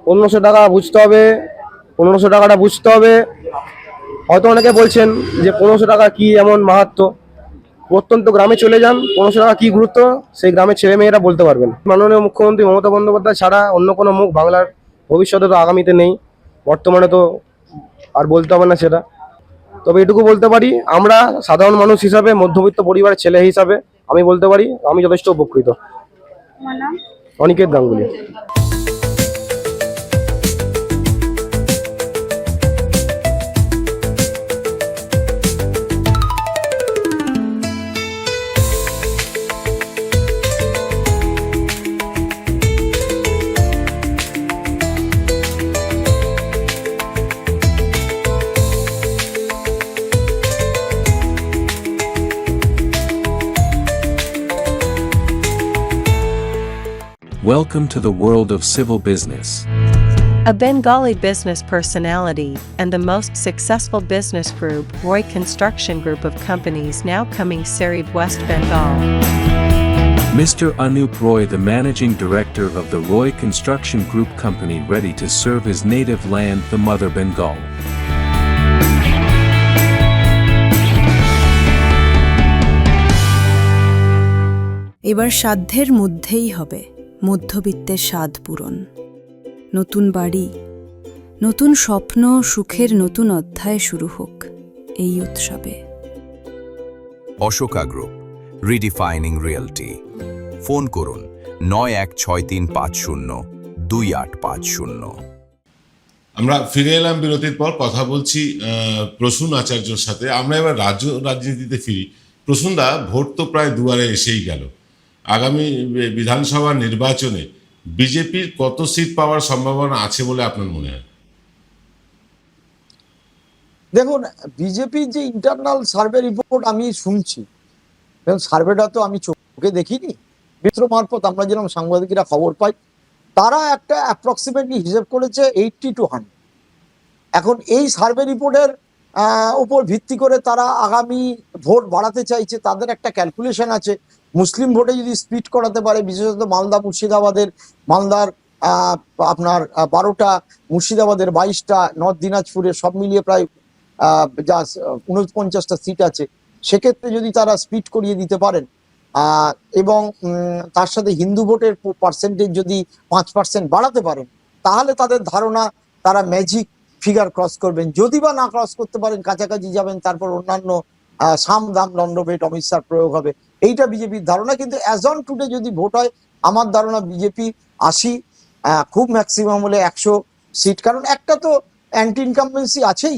1500 টাকা বুঝতে হবে, 1500 টাকাটা বুঝতে হবে। হয়তো অনেকে বলছেন যে 1500 টাকা কি এমন মাহাত্ম্য, প্রত্যন্ত গ্রামে চলে যান, 1500 টাকা কি গুরুত্ব সেই গ্রামের ছেলে মেয়েরা বলতে পারবেন। মাননীয় মুখ্যমন্ত্রী মমতা বন্দ্যোপাধ্যায় ছাড়া অন্য কোনো মুখ বাংলার ভবিষ্যতে তো আগামীতে নেই, বর্তমানে তো আর বলতে হবে না সেটা। তবে এটুকু বলতে পারি, আমরা সাধারণ মানুষ হিসাবে, মধ্যবিত্ত পরিবারের ছেলে হিসাবে আমি বলতে পারি আমি যথেষ্ট উপকৃত। তোমার নাম? Aniket Ganguly. Welcome to the world of civil business. A Bengali business personality and the most successful business group, Roy Construction Group of companies, now coming Sarib, West Bengal. Mr. Anup Roy, the managing director of the Roy Construction Group company, ready to serve his native land, the mother Bengal. এবার সাধ্যের মধ্যেই হবে মধ্যবিত্তের স্বাদ পূরণ। নতুন বাড়ি, নতুন স্বপ্ন, সুখের নতুন অধ্যায় শুরু হোক এই উৎসবে। Ashoka group, রিডিফাইনিং realty. ফোন করুন 916350 2850। আমরা ফিরে এলাম বিরতির পর, কথা বলছি প্রসূন আচার্যর সাথে। আমরা এবার রাজ্য রাজনীতিতে ফিরি। প্রসূনদা, ভোট তো প্রায় দুয়ারে এসেই গেল। আগামী বিধানসভা নির্বাচনে বিজেপির কত সিট পাওয়ার সম্ভাবনা আছে বলে আপনার মনে হয়? দেখুন, বিজেপির যে ইন্টারনাল সার্ভে রিপোর্ট আমি শুনছি, সার্ভেটা তো আমি চোখে দেখিনি, মিত্র মারফত আমরা যেরকম সাংবাদিকরা খবর পাই, তারা একটা অ্যাপ্রক্সিমেটলি হিসেব করেছে 80 to 100। এখন এই সার্ভে রিপোর্টের উপর ভিত্তি করে তারা আগামী ভোট বাড়াতে চাইছে। তাদের একটা ক্যালকুলেশন আছে, মুসলিম ভোটে যদি স্প্লিট করাতে পারে, বিশেষত মালদা মুর্শিদাবাদের, মালদার আপনার 12টা, মুর্শিদাবাদের 22টা, নর্থ দিনাজপুরের সব মিলিয়ে প্রায় যা 49টা সিট আছে, সেক্ষেত্রে যদি তারা স্প্লিট করিয়ে দিতে পারেন এবং তার সাথে হিন্দু ভোটের পার্সেন্টেজ যদি 5% বাড়াতে পারেন, তাহলে তাদের ধারণা তারা ম্যাজিক ফিগার ক্রস করবেন। যদি বা না ক্রস করতে পারেন, কাছাকাছি যাবেন, তারপর অন্যান্য সাম দাম দণ্ডভেদ অমিত শাহর প্রয়োগ হবে, এইটা বিজেপির ধারণা। কিন্তু অ্যাজ অন টুডে যদি ভোট হয়, আমার ধারণা বিজেপি 80, খুব ম্যাক্সিমাম হলে 100 সিট। কারণ একটা তো অ্যান্টি ইনকামবেন্সি আছেই,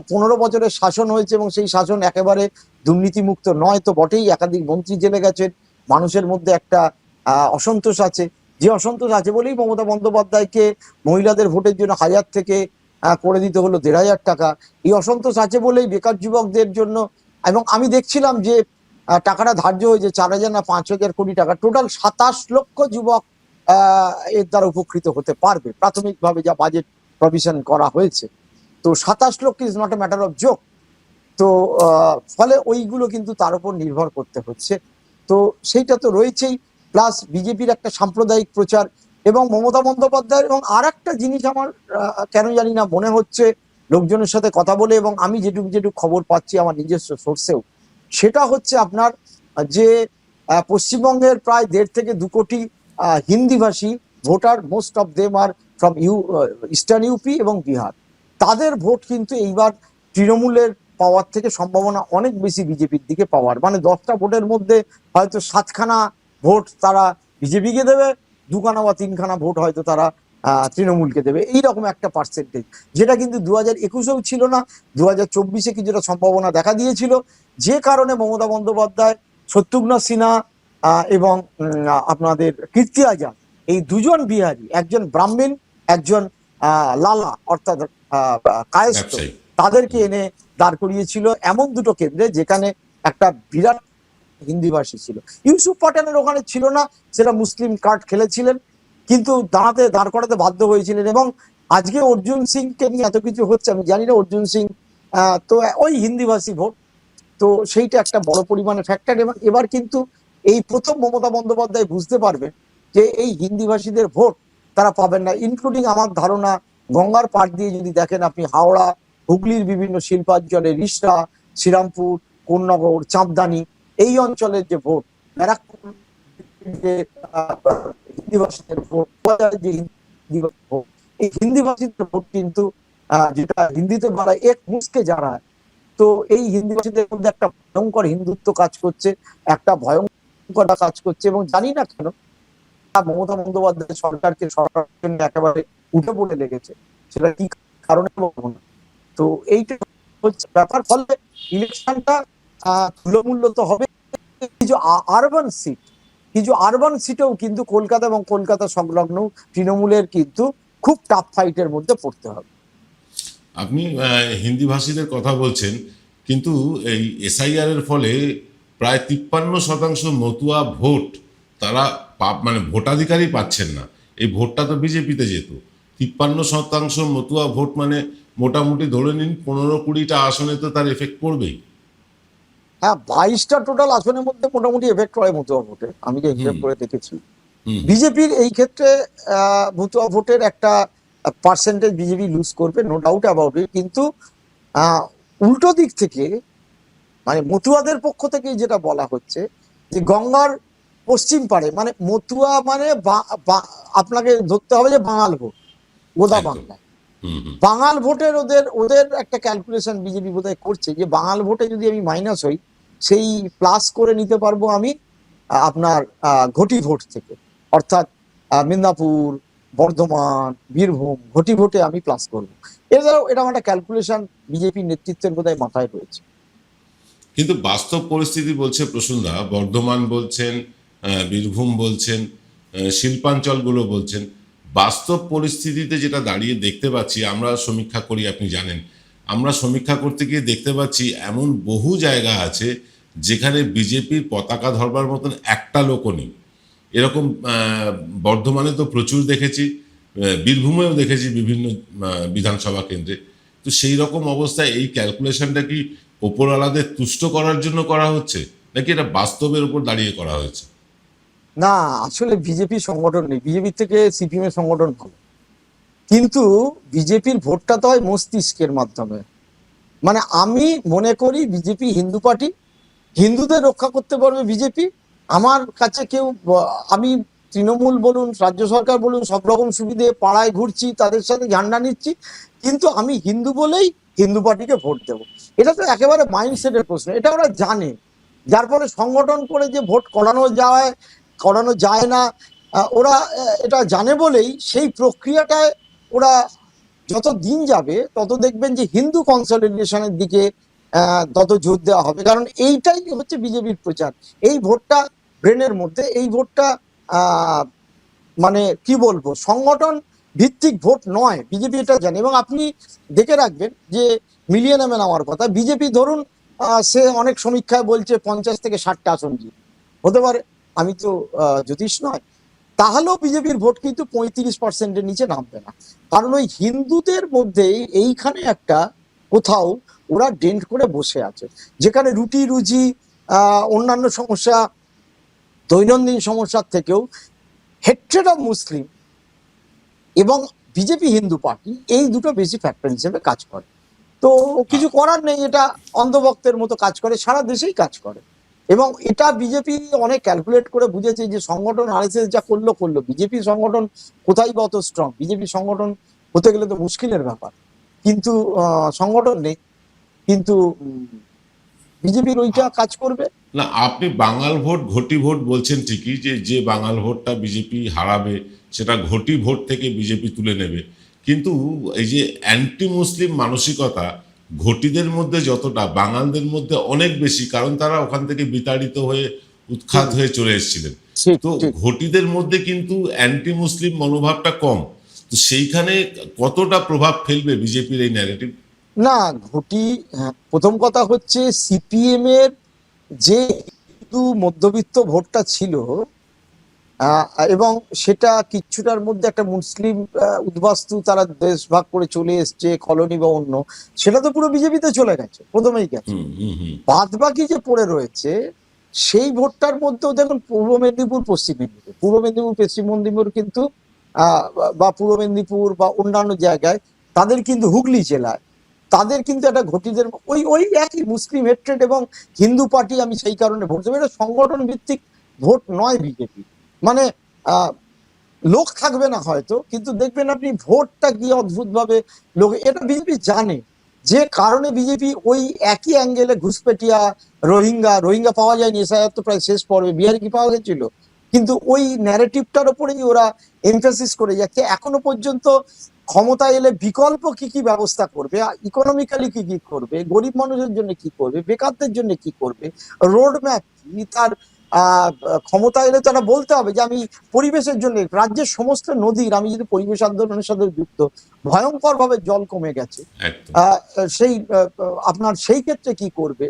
15 বছরের শাসন হয়েছে এবং সেই শাসন একেবারে দুর্নীতিমুক্ত নয় তো বটেই। একাধিক মন্ত্রী জেলে গেছেন, মানুষের মধ্যে একটা অসন্তোষ আছে। যে অসন্তোষ আছে বলেই মমতা বন্দ্যোপাধ্যায়কে মহিলাদের ভোটের জন্য 1000 থেকে করে দিতে হলো 1500 টাকা। এই অসন্তোষ আছে বলেই বেকার যুবকদের জন্য, এবং আমি দেখছিলাম যে টাকাটা ধার্য হয়েছে 4000 না 5000 কোটি টাকা, টোটাল 27 লক্ষ যুবক এর দ্বারা উপকৃত হতে পারবে প্রাথমিকভাবে যা বাজেট প্রভিশন করা হয়েছে। তো 27 লক্ষ is not a matter of joke. তো ফলে ওইগুলো কিন্তু তার উপর নির্ভর করতে হচ্ছে। তো সেইটা তো রয়েছেই, প্লাস বিজেপির একটা সাম্প্রদায়িক প্রচার এবং মমতা বন্দ্যোপাধ্যায়। এবং আর একটা জিনিস আমার কেন জানি না মনে হচ্ছে লোকজনের সাথে কথা বলে, এবং আমি যেটুকু খবর পাচ্ছি আমার নিজস্ব সোর্সেও, সেটা হচ্ছে আপনার যে পশ্চিমবঙ্গের প্রায় 1.5 থেকে 2 কোটি হিন্দিভাষী voter, most of them are from eastern UP এবং বিহার। তাদের ভোট কিন্তু এইবার তৃণমূলের পাওয়ার থেকে সম্ভাবনা অনেক বেশি বিজেপির দিকে পাওয়ার। মানে 10টা ভোটের মধ্যে হয়তো 7খানা ভোট তারা বিজেপিকে দেবে, 2খানা বা 3খানা ভোট হয়তো তারা তৃণমূলকে দেবে, এইরকম একটা পার্সেন্টেজ, যেটা কিন্তু 2021-এও ছিল না, 2024-এ কিছুটা সম্ভাবনা দেখা দিয়েছিল। যে কারণে মমতা বন্দ্যোপাধ্যায়, শত্রুঘ্ন সিনহা এবং আপনাদের কীর্তি আজাদ, এই দুজন বিহারি, একজন ব্রাহ্মণ, একজন লালা অর্থাৎ কায়স্থ, তাদেরকে এনে দাঁড় করিয়েছিল এমন দুটো কেন্দ্রে যেখানে একটা বিরাট হিন্দিভাষী ছিল। ইউসুফ পাঠানের ওখানে ছিল না, সেটা মুসলিম কার্ড খেলেছিলেন, কিন্তু দাঁড় করাতে বাধ্য হয়েছিলেন। এবং আজকে অর্জুন সিংকে নিয়ে এত কিছু হচ্ছে, আমি জানি না অর্জুন সিং তো ওই হিন্দিভাষী ভোট, তো সেইটা একটা বড় পরিমাণে ফ্যাক্টর। এবং এবার কিন্তু এই প্রথম মমতা বন্দ্যোপাধ্যায় বুঝতে পারবেন যে এই হিন্দিভাষীদের ভোট তারা পাবেন না। ইনক্লুডিং আমার ধারণা গঙ্গার পাড় দিয়ে যদি দেখেন আপনি, হাওড়া, হুগলির বিভিন্ন শিল্পাঞ্চলে, রিষড়া, শ্রীরামপুর, কোন্নগর, চাঁদদানি, এই অঞ্চলের যে ভোট, ব্যারাকপুর যে হিন্দিভাষীদের ভোট, যে হিন্দিভাষী ভোট, এই হিন্দিভাষীদের ভোট কিন্তু যেটা হিন্দিতে বলা এক মুসকে যারা, তো এই হিন্দিভাষীদের মধ্যে একটা ভয়ঙ্কর হিন্দুত্ব কাজ করছে, একটা ভয়ঙ্কর কাজ করছে। এবং জানি না কেন মমতা বন্দ্যোপাধ্যায় সরকারকে একেবারে উঠে পড়ে লেগেছে, সেটা কি কারণে বলবো না। তো এইটা হচ্ছে ব্যাপার। ফলে ইলেকশনটা তুলমূল্য তো হবে। কিছু আরবান সিটেও কিন্তু কলকাতা এবং কলকাতা সংলগ্ন তৃণমূলের কিন্তু খুব টাফ ফাইটের মধ্যে পড়তে হবে। আপনি হিন্দি ভাষীদের কথা বলছেন, কিন্তু এই এসআইআর এর ফলে প্রায় 53% মতুয়া ভোট তারা মানে ভোটাধিকারই পাচ্ছেন না। এই ভোটটা তো বিজেপিতে যেত। 53% মতুয়া ভোট মানে মোটামুটি ধরে নিন 15-20টা আসনে তো তার এফেক্ট পড়বেই। হ্যাঁ, 22টা টোটাল আসনের মধ্যে মোটামুটি এফেক্ট পড়ে মতুয়া ভোটে, আমি যে হিসেব করে দেখেছি। বিজেপির এই ক্ষেত্রে মতুয়া ভোটের একটা পার্সেন্টেজ বিজেপি লুজ করবে, নো ডাউট অ্যাবাউট ইট। কিন্তু উল্টো দিক থেকে মানে মতুয়াদের পক্ষ থেকে যেটা বলা হচ্ছে যে গঙ্গার পশ্চিম পাড়ে, মানে মতুয়া মানে আপনাকে ধরতে হবে যে বাঙাল ভোট, গোদা বাংলায় বাঙাল ভোটের ওদের একটা ক্যালকুলেশন বিজেপি বোধহয় করছে যে বাঙাল ভোটে যদি আমি মাইনাস হই, সেই প্লাস করে নিতে পারবো আমি আপনার ঘটি ভোট থেকে, অর্থাৎ মিদনাপুর, বর্ধমান, বীরভূম, ঘটি ভোটে আমি প্লাস করবো। এছাড়াও এটা একটা ক্যালকুলেশন বিজেপি নেতৃত্বের বোধহয় মাথায় রয়েছে। কিন্তু বাস্তব পরিস্থিতি বলছে প্রসূনদা, বর্ধমান বলছেন, বীরভূম বলছেন, শিল্পাঞ্চলগুলো বলছেন, বাস্তব পরিস্থিতিতে যেটা দাঁড়িয়ে দেখতে পাচ্ছি, আমরা সমীক্ষা করি আপনি জানেন, আমরা সমীক্ষা করতে গিয়ে দেখতে পাচ্ছি এমন বহু জায়গা আছে যেখানে বিজেপির পতাকা ধরবার মতন একটা লোকও নেই। এরকম বর্ধমানে তো প্রচুর দেখেছি, বীরভূমেও দেখেছি বিভিন্ন বিধানসভা কেন্দ্রে। তো সেই রকম অবস্থায় এই ক্যালকুলেশনটা কি ওপরওয়ালাদের তুষ্ট করার জন্য করা হচ্ছে, নাকি এটা বাস্তবের উপর দাঁড়িয়ে করা হয়েছে? না, আসলে বিজেপি সংগঠন নেই, বিজেপির থেকে সিপিএম এর সংগঠন ভালো। কিন্তু বিজেপির ভোটটা তো হয় মস্তিষ্কের মাধ্যমে। মানে আমি মনে করি বিজেপি হিন্দু পার্টি, হিন্দুদের রক্ষা করতে পারবে বিজেপি। আমার কাছে কেউ আমি তৃণমূল বলুন, রাজ্য সরকার বলুন, সব রকম সুবিধে, পাড়ায় ঘুরছি, তাদের সাথে ঝান্ডা নিচ্ছি, কিন্তু আমি হিন্দু বলেই হিন্দু পার্টিকে ভোট দেবো। এটা তো একেবারে মাইন্ডসেটের প্রশ্ন, এটা ওরা জানে। যার ফলে সংগঠন করে যে ভোট করানো যায় না, ওরা এটা জানে বলেই সেই প্রক্রিয়াটায় ওরা যত দিন যাবে তত দেখবেন যে হিন্দু কনসলিডেশনের দিকে তত জোর দেওয়া হবে। কারণ এইটাই হচ্ছে বিজেপির প্রচার। এই ভোটটা ব্রেনের মধ্যে, এই ভোটটা মানে কি বলবো, সংগঠন ভিত্তিক ভোট নয়, বিজেপি এটা জানে। এবং আপনি দেখে রাখবেন যে মিলিয়ে নেবেন আমার কথা, বিজেপি ধরুন সে অনেক সমীক্ষায় বলছে 50 থেকে 60টা আসন জিতবে, হতে পারে, আমি তো জ্যোতিষ নয়, তাহলেও বিজেপির ভোট কিন্তু 35%-এর নিচে নামবে না। কারণ ওই হিন্দুদের মধ্যে এইখানে একটা কোথাও ওরা ডেন্ট করে বসে আছে, যেখানে রুটি রুজি অন্যান্য সমস্যা, দৈনন্দিন সমস্যার থেকেও হেট্রেড অফ মুসলিম এবং বিজেপি হিন্দু পার্টি, এই দুটো বেশি ফ্যাক্টর হিসেবে কাজ করে। তো কিছু করার নেই, এটা অন্ধভক্তের মতো কাজ করে, সারা দেশেই কাজ করে। এবং এটা বিজেপি অনেক ক্যালকুলেট করে বুঝেছে যে সংগঠন আরএসএস যা করলো, বিজেপি সংগঠন কোথায় বা অত স্ট্রং, বিজেপি সংগঠন হতে গেলে তো মুশকিলের ব্যাপার। কিন্তু সংগঠন নেই, কিন্তু বিজেপির ওইটা কাজ করবে না। আপনি বাঙাল ভোট, ঘটি ভোট বলছেন ঠিকই, যে বাঙাল ভোটটা বিজেপি হারাবে সেটা ঘটি ভোট থেকে বিজেপি তুলে নেবে, কিন্তু এই যে অ্যান্টি মুসলিম মানসিকতা ঘটিদের মধ্যে যতটা, বাঙালদের মধ্যে অনেক বেশি, কারণ তারা ওখান থেকে বিতাড়িত হয়ে উৎখাত হয়ে চলে এসেছিলেন। তো ঘটিদের মধ্যে কিন্তু অ্যান্টি মুসলিম মনোভাবটা কম। তো সেইখানে কতটা প্রভাব ফেলবে বিজেপির এই ন্যারেটিভ? না, ঘটি, প্রথম কথা হচ্ছে সিপিএম এর যে হিন্দু মধ্যবিত্ত ভোটটা ছিল এবং সেটা কিছুটার মধ্যে একটা মুসলিম উদ্বাস্তু, তারা দেশ ভাগ করে চলে এসছে, কলোনি বা অন্য, সেটা তো পুরো বিজেপিতে চলে গেছে, প্রথমেই গেছে। বাদ বাকি যে পড়ে রয়েছে সেই ভোটটার মধ্যেও দেখুন পূর্ব মেদিনীপুর, পশ্চিম মেদিনীপুর কিন্তু বা পূর্ব মেদিনীপুর বা অন্যান্য জায়গায়, তাদের কিন্তু হুগলি জেলায় তাদের কিন্তু একটা ঘটিদের ওই একই মুসলিম হেট্রেড এবং হিন্দু পার্টি, আমি সেই কারণে ভোট দেবো। এটা সংগঠন ভিত্তিক ভোট নয় বিজেপি। মানে লোক থাকবে না হয়তো, কিন্তু দেখবেন আপনি ভোটটা কি অদ্ভুত ভাবে লোক, এটা বিজেপি জানে। যে কারণে বিজেপি ওই একই অ্যাঙ্গেলে ঘুষপেটিয়া, রোহিঙ্গা পাওয়া যায়নি, এসআইআর তো প্রায় শেষ পর্বে, বিহারে কি পাওয়া গেছিল, কিন্তু ওই ন্যারেটিভটার উপরেই ওরা এমফেসিস করে যাচ্ছে। এখনো পর্যন্ত ক্ষমতা এলে বিকল্প কি ব্যবস্থা করবে, ইকোনমিক্যালি কি করবে, গরিব মানুষের জন্য কি করবে, বেকারদের জন্য কি করবে, রোড ম্যাপ কি, তার ক্ষমতা এলে তারা বলতে হবে যে আমি পরিবেশের জন্য, রাজ্যের সমস্ত নদীর, আমি যদি পরিবেশ আন্দোলনের সাথে যুক্ত, ভয়ঙ্কর ভাবে জল কমে গেছে, সেই আপনার সেই ক্ষেত্রে কি করবে,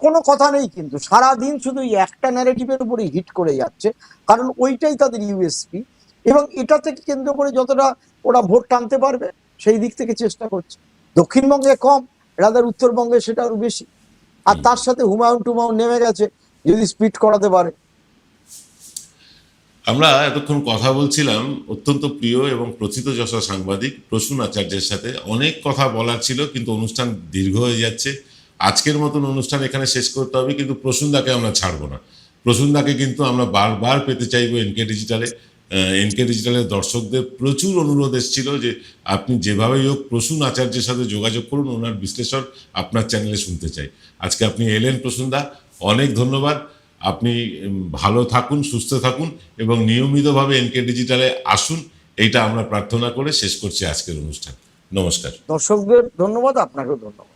কোনো কথা নেই। কিন্তু সারাদিন শুধু একটা ন্যারেটিভের উপরে হিট করে যাচ্ছে, কারণ ওইটাই তাদের ইউএসপি। এবং এটা থেকে কেন্দ্র করে যতটা ওরা ভোট টানতে পারবে সেই দিক থেকে চেষ্টা করছে। দক্ষিণবঙ্গে কম, রাদার উত্তরবঙ্গে সেটা আরো বেশি। আর তার সাথে হুমায়ুন নেমে গেছে, যদি স্পিড করাতে পারে। আমরা এতক্ষণ কথা বলছিলাম অত্যন্ত প্রিয় এবং প্রথিতযশা সাংবাদিক প্রসূন আচার্যের সাথে। অনেক কথা বলার ছিল, কিন্তু অনুষ্ঠান দীর্ঘ হয়ে যাচ্ছে। আজকের মতন অনুষ্ঠান এখানে শেষ করতে হবে, কিন্তু প্রসূনদাকে আমরা ছাড়বো না। প্রসূনদাকে কিন্তু আমরা বারবার পেতে চাইবো এনকে ডিজিটালে। এনকে ডিজিটালের দর্শকদের প্রচুর অনুরোধ এসেছিল যে আপনি যেভাবেই হোক প্রসূন আচার্যের সাথে যোগাযোগ করুন, ওনার বিশ্লেষণ আপনার চ্যানেলে শুনতে চাই। আজকে আপনি এলেন প্রসূনদা, অনেক ধন্যবাদ। আপনি ভালো থাকুন, সুস্থ থাকুন এবং নিয়মিতভাবে এনকে ডিজিটালে আসুন এইটা আমরা প্রার্থনা করে শেষ করছি আজকের অনুষ্ঠান। নমস্কার। দর্শকদের ধন্যবাদ, আপনাকেও ধন্যবাদ।